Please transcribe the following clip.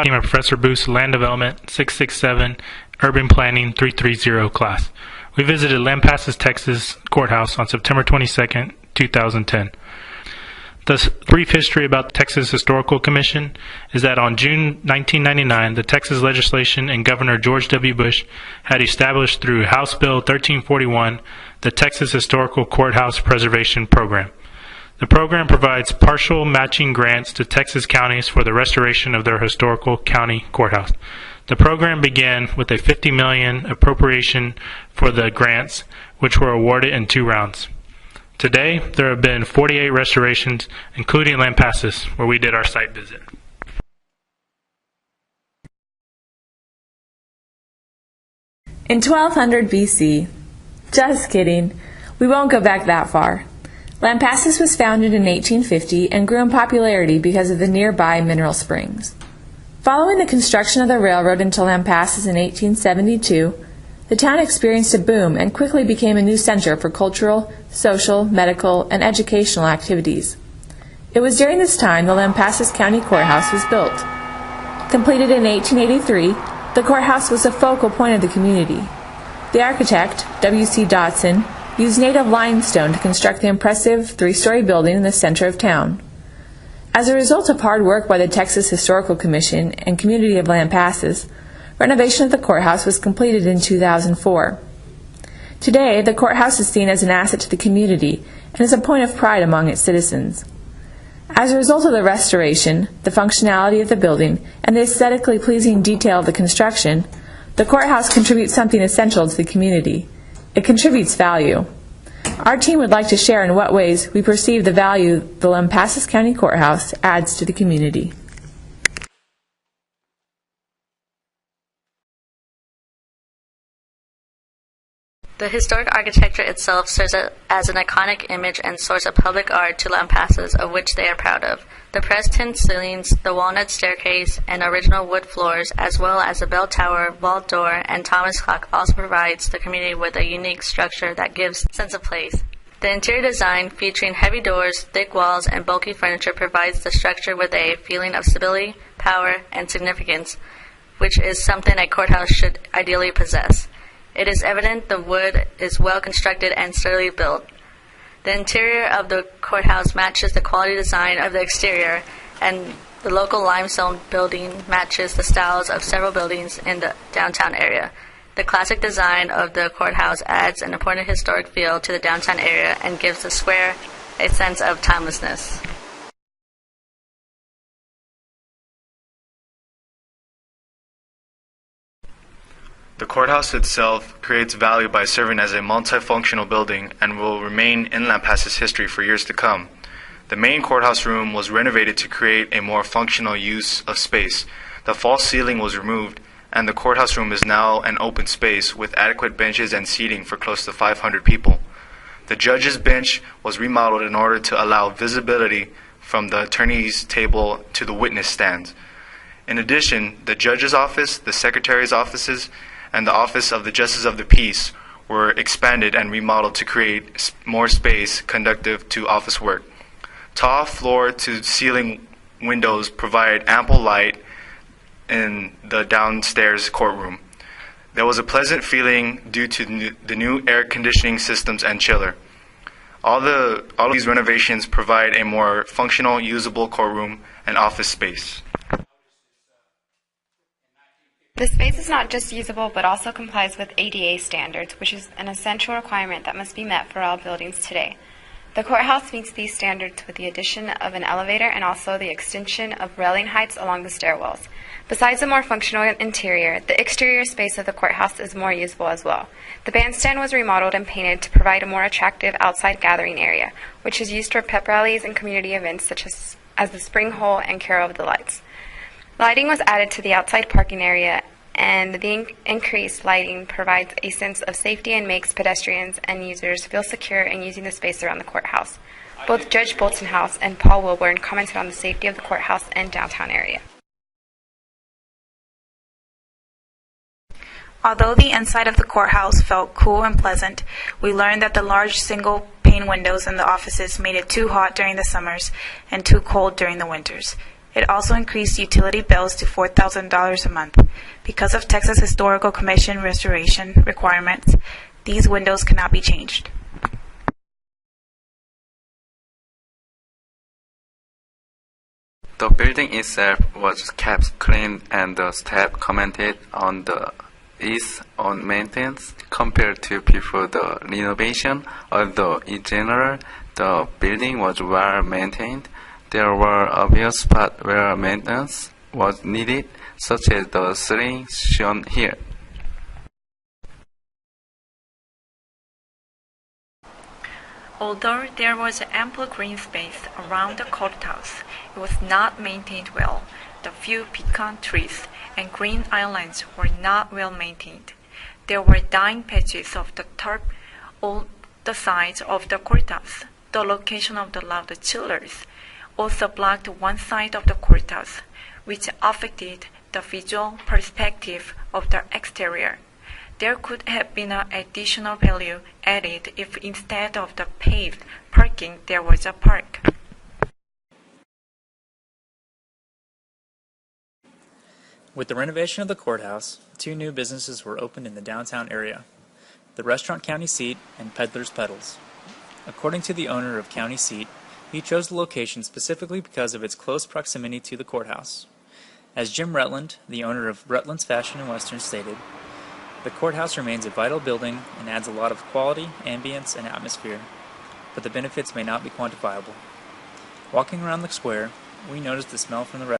Team of Professor Booth's Land Development 667 Urban Planning 330 class. We visited Lampasas, Texas Courthouse on September 22nd, 2010. The brief history about the Texas Historical Commission is that on June 1999, the Texas legislation and Governor George W. Bush had established through House Bill 1341 the Texas Historical Courthouse Preservation Program. The program provides partial matching grants to Texas counties for the restoration of their historical county courthouse. The program began with a $50 million appropriation for the grants, which were awarded in 2 rounds. Today, there have been 48 restorations, including Lampasas, where we did our site visit. In 1200 BC, just kidding, we won't go back that far. Lampasas was founded in 1850 and grew in popularity because of the nearby mineral springs. Following the construction of the railroad into Lampasas in 1872, the town experienced a boom and quickly became a new center for cultural, social, medical, and educational activities. It was during this time the Lampasas County Courthouse was built. Completed in 1883, the courthouse was a focal point of the community. The architect, W.C. Dotson, used native limestone to construct the impressive 3-story building in the center of town. As a result of hard work by the Texas Historical Commission and community of Lampasas, renovation of the courthouse was completed in 2004. Today, the courthouse is seen as an asset to the community and is a point of pride among its citizens. As a result of the restoration, the functionality of the building, and the aesthetically pleasing detail of the construction, the courthouse contributes something essential to the community. It contributes value. Our team would like to share in what ways we perceive the value the Lampasas County Courthouse adds to the community. The historic architecture itself serves as an iconic image and source of public art to Lampasas, of which they are proud of. The pressed-tin ceilings, the walnut staircase, and original wood floors, as well as the bell tower, vault door, and Thomas clock also provides the community with a unique structure that gives a sense of place. The interior design, featuring heavy doors, thick walls, and bulky furniture, provides the structure with a feeling of stability, power, and significance, which is something a courthouse should ideally possess. It is evident the wood is well constructed and sturdily built. The interior of the courthouse matches the quality design of the exterior, and the local limestone building matches the styles of several buildings in the downtown area. The classic design of the courthouse adds an important historic feel to the downtown area and gives the square a sense of timelessness. The courthouse itself creates value by serving as a multifunctional building and will remain in Lampasas history for years to come. The main courthouse room was renovated to create a more functional use of space. The false ceiling was removed, and the courthouse room is now an open space with adequate benches and seating for close to 500 people. The judge's bench was remodeled in order to allow visibility from the attorney's table to the witness stands. In addition, the judge's office, the secretary's offices, and the Office of the Justice of the Peace were expanded and remodeled to create more space conducive to office work. Tall floor-to-ceiling windows provide ample light in the downstairs courtroom. There was a pleasant feeling due to the new air conditioning systems and chiller. All these renovations provide a more functional, usable courtroom and office space. The space is not just usable, but also complies with ADA standards, which is an essential requirement that must be met for all buildings today. The courthouse meets these standards with the addition of an elevator and also the extension of railing heights along the stairwells. Besides the more functional interior, the exterior space of the courthouse is more usable as well. The bandstand was remodeled and painted to provide a more attractive outside gathering area, which is used for pep rallies and community events such as the Spring Hole and Carol of the Lights. Lighting was added to the outside parking area, and the increased lighting provides a sense of safety and makes pedestrians and users feel secure in using the space around the courthouse. Both Judge Boltonhouse and Paul Wilburn commented on the safety of the courthouse and downtown area. Although the inside of the courthouse felt cool and pleasant, we learned that the large single-pane windows in the offices made it too hot during the summers and too cold during the winters. It also increased utility bills to $4,000 a month. Because of Texas Historical Commission restoration requirements, these windows cannot be changed. The building itself was kept clean and the staff commented on the ease on maintenance compared to before the renovation. Although in general the building was well maintained, there were obvious spots where maintenance was needed, such as the ceiling shown here. Although there was ample green space around the courthouse, it was not maintained well. The few pecan trees and green islands were not well maintained. There were dying patches of the turf on the sides of the courthouse. The location of the loud chillers also blocked one side of the courthouse, which affected the visual perspective of the exterior. There could have been an additional value added if instead of the paved parking there was a park. With the renovation of the courthouse, 2 new businesses were opened in the downtown area, the Restaurant County Seat and Peddler's Pedals. According to the owner of County Seat, he chose the location specifically because of its close proximity to the courthouse. As Jim Rutland, the owner of Rutland's Fashion and Western, stated, "The courthouse remains a vital building and adds a lot of quality, ambience, and atmosphere, but the benefits may not be quantifiable. Walking around the square, we noticed the smell from the